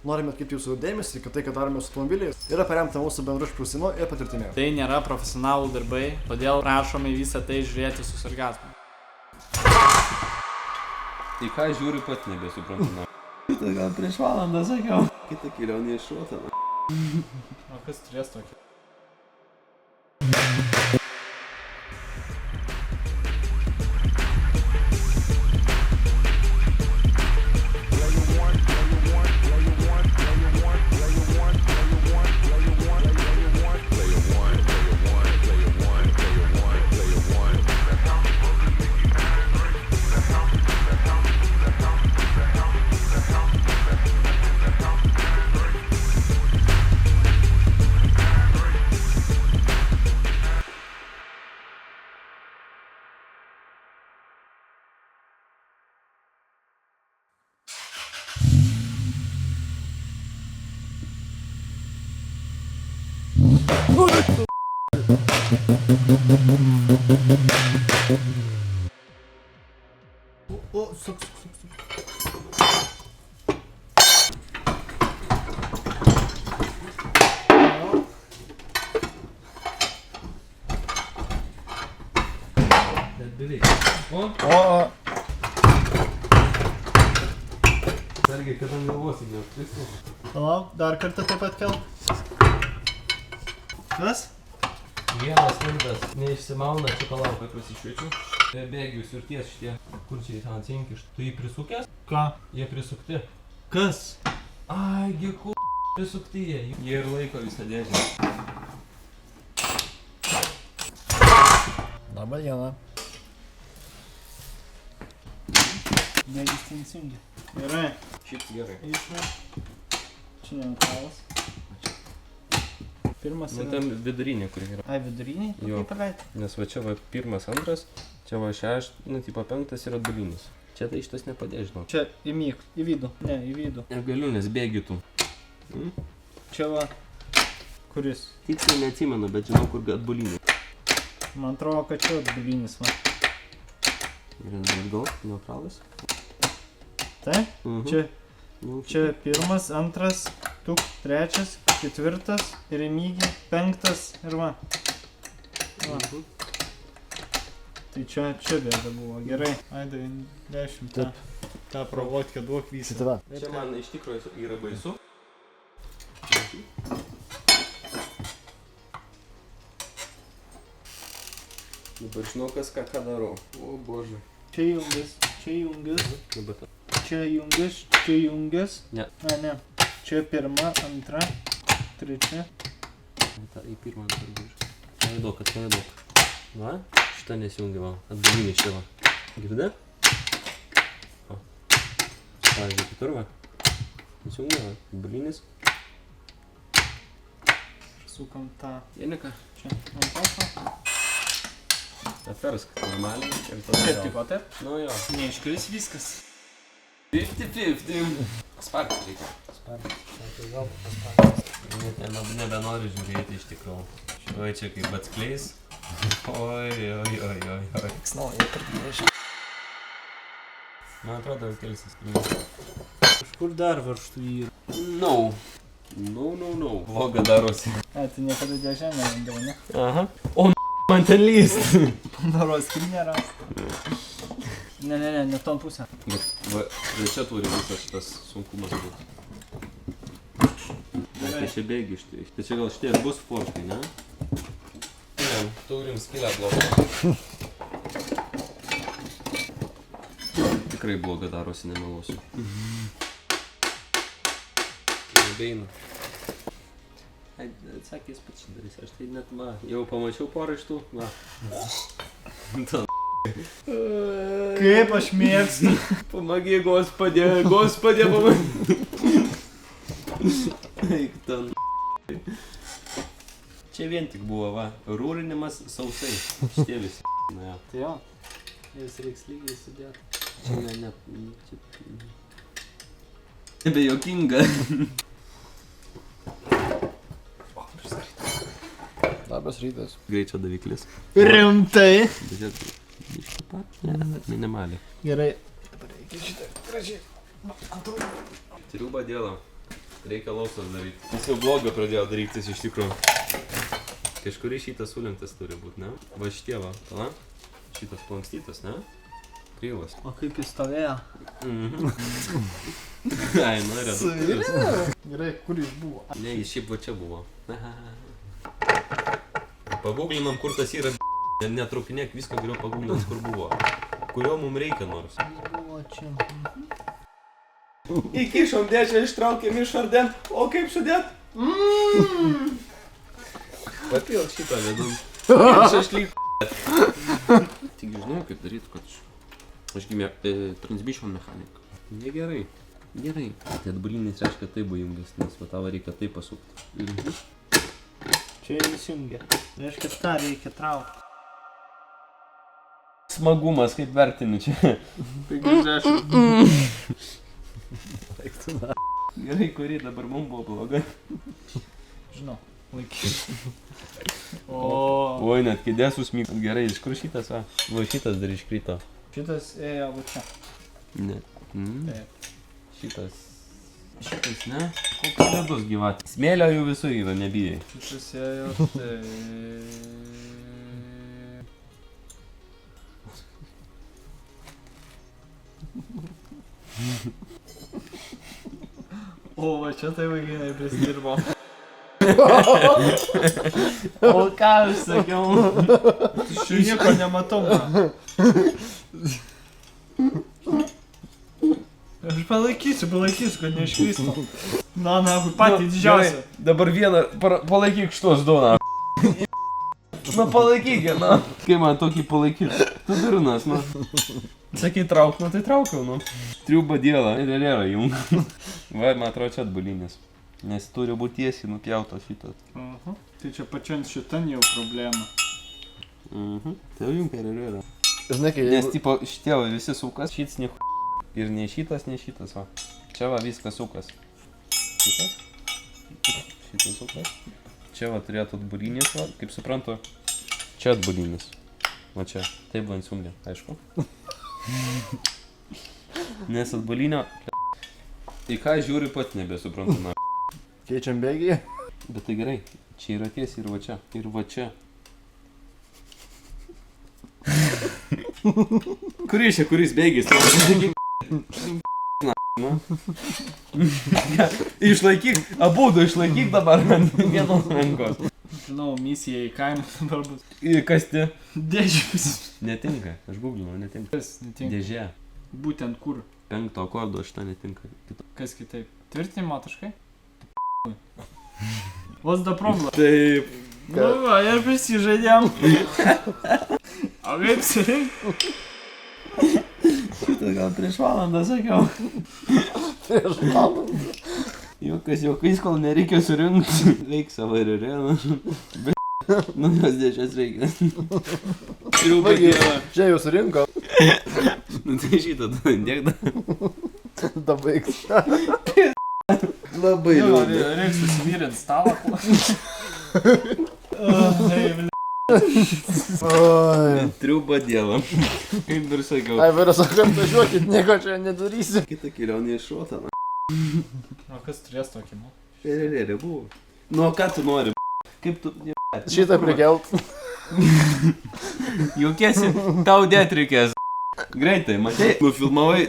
Norime atkreipti jūsų dėmesį, kad tai, ką darome su automobiliais, yra paremta mūsų bendru išprusimu ir patirtimi. Tai nėra profesionalų darbai, todėl prašome visą tai žiūrėti su sarkazmu. Tai ką žiūri pat nebesuprantu. Tai gal prieš valandą sakiau. Kita kelionė iššuota. O kas turės tokį? O, suk. Bet beveik. O? Sergiai, kad ant galvos įneštis. Palauk, dar kartą taip pat kelp. Kas? Vienas lindas neišsimauna, čia palauk, kad prasišviečiu. Bėgių svirties šitie, kur čia į tą atsiinkiš. Tu jį prisukęs? Ką? Jie prisukti. Kas? Ai, prisukti jie. Jie ir laiko visą dėžę. Labą dieną. Bėgis ten įsijungia. Gerai. Šiaip gerai. Išme. Čia neutralas. Pirmas Nu, tam vidurinė, kur yra. Ai, viduriniai? Jo. Kaip paleidai? Nes va čia va pirmas, antras, čia va tipo penktas ir atbulinis. Čia tai šitas nepadės, žinau. Čia įmyk, į vidų. Ne, į vidų. Negaliu, nes bėgitų. Čia va. Kuris? Tiksliai neatsimenu, bet žinau, kur atbulinė. Man atrodo, kad čia atbulinis, va. Ir atgal, neutralas. Tai? Mhm. Čia pirmas, antras, trečias, ketvirtas ir įmygi, penktas ir va. Va. Tai čia bėda buvo, gerai. Ai, 10 tą provodkę duok visą. Čia man iš tikrųjų yra baisu. Dabar žinau, ką darau. O, bože. Čia jungias. Dabar Čia jungias. Ne. Ne. Čia pirma, antra, trečia. Į pirmą dabar grįžu. Nedaug. Va, šitą nesijungia, va. Atbulinis čia va. Girdi? O. Pavyzdžiui, kitur va. Nesijungia, va. Atbulinis. Sukam tą. Jenika. Čia. Ant pasą. Atversk normaliai ir tada Taip, vėl. tipo, taip. Nu jo. Neiškris viskas. 50-50. Spark reikia. Tai gal pasparkas. Nebenoriu žiūrėti iš tikrųjų. Oi, čia kaip atskleis. Oi. Tiks nauja pradėžė. Man atrodo, jau kelsis skrymas. Kažkur dar varštų yra. No. Vloga darosi. Ai, tai niekada dėžę nerandau, ne? Aha. O, man ten lyst. Pandoros skrynia rasta. Ne tom pusę. Bet va, čia turi visas šitas sunkumas būti. Tai čia bėgi štai. Tai čia gal šitie ir bus forškai, ne? Ne, turim skylę blogą. Tikrai bloga darosi, nemeluosiu. Nebeinu. Atsakės pats darys, aš tai net va, jau pamačiau porą iš tų, va. Kaip aš mėgstu. Pamagai, Gospodė, pamagai. Eik ten. Čia vien tik buvo, va, rūrinimas sausai. Šitie visi. Na jo. Tai jo. Jas reiks lygiai sudėti. Čia ne. Nebejokinga. Labas rytas. Greičio daviklis. Rimtai. Bet iš taip pat? Ne, minimaliai. Gerai. Dabar reikia šitą gražiai. Triuba dėlą. Reikia lausos daryti. Jis jau blogą pradėjo darytis iš tikrųjų. Kažkur šitas sulintas turi būti, ne? Va šitie va, pala. Šitas plankstytas, ne? Kryvas. O kaip jis stovėjo? Ai, nu, reduktorius. Gerai, kur jis buvo? Ne, jis šiaip va čia buvo. Paguglinam, kur tas yra. Netraukinėk viską, geriau paguglinam, kur buvo. Kurio mums reikia nors. Jis buvo čia. Įkišom dėžę, ištraukėm iš ardėm. O kaip sudėt? Papilk šitą vedum. Šašlyk. Tik žinau, kaip daryti, kad aš gimė transmission mechanika. Negerai. Gerai. Tai atbulinis reiškia taip buvo jungas, nes va tavo reikia taip pasukti. Čia įsijungia. Reiškia, tą reikia traukti. Smagumas, kaip vertini čia. 50. Gerai, kuri dabar mums buvo bloga. Žinau, laikyk. Oi, net kėdės susmyk. Gerai, iš kur šitas, va? Va šitas dar iškrito. Šitas ėjo va čia. Ne. Taip. Šitas ne? Koks ledus gyvat. Smėlio jų visų yra, nebijai. Šitas ėjo tai... O, va čia tai vaikinai prisidirbo. O ką aš sakiau? Aš nieko nematau. Aš palaikysiu, kad neiškrystų. Na, patį didžiausią. Dabar vieną, palaikyk šitos du, na. Na, palaikyk, na. Kai man tokį palaikyk? Tu durnas, na. Sakai trauk, nu tai traukiau, nu. Triuba diela, ir jung. Va, man atrodo čia atbulinis. Nes turi būti tiesiai nupjauto šitas. Tai čia pačiant šitan jau problema. Tai jung ir. Žinai, kai... Nes tipo šitie visi sukas, šits nieko. Ir nei šitas, va. Čia va viskas sukas. Šitas? Šitas sukas. Čia va turėtų atbulinis, va, kaip suprantu. Čia atbulinis. Va čia. Taip va insumlė, aišku. Nes atbulinio... Tai ką žiūri pat nebesuprantu, na. Keičiam bėgį. Bet tai gerai. Čia yra tiesiai ir va čia. Ir va čia. Kuris bėgis? Išlaikyk, abudu išlaikyk dabar ant vienos rankos. Žinau, misija į kaimą dabar bus. Kasti? Dėžius. Netinka, aš googlinau, netinka. Kas netinka? Dėžė. Būtent kur? 5 akordo šitą netinka. Kas kitaip? Tvirtinimo taškai? What's the problem? Taip. Nu va, ir prisižaidėm. O kaip surink? Šitą gal prieš valandą sakiau. Prieš valandą. Juokais, kol nereikia surinkti. Veik savo ir areną. Bet nu jos dėžės reikia. Čia jau surinko. Nu tai šitą dėk dar. Da baigs. Labai liūdna. Reiks susivyrint stalą. Triuba dieva. Kaip ir sakiau. Ai, vyras, sakant, važiuokit, nieko čia nedarysiu. Kita kelionė iššuota, na. O kas turės tokį, nu? Perelėlė buvo. Nu, ką tu nori? Kaip tu... Šitą prikelt. Jaukėsi, tau dėt reikės. Greitai, matei? Nufilmavai.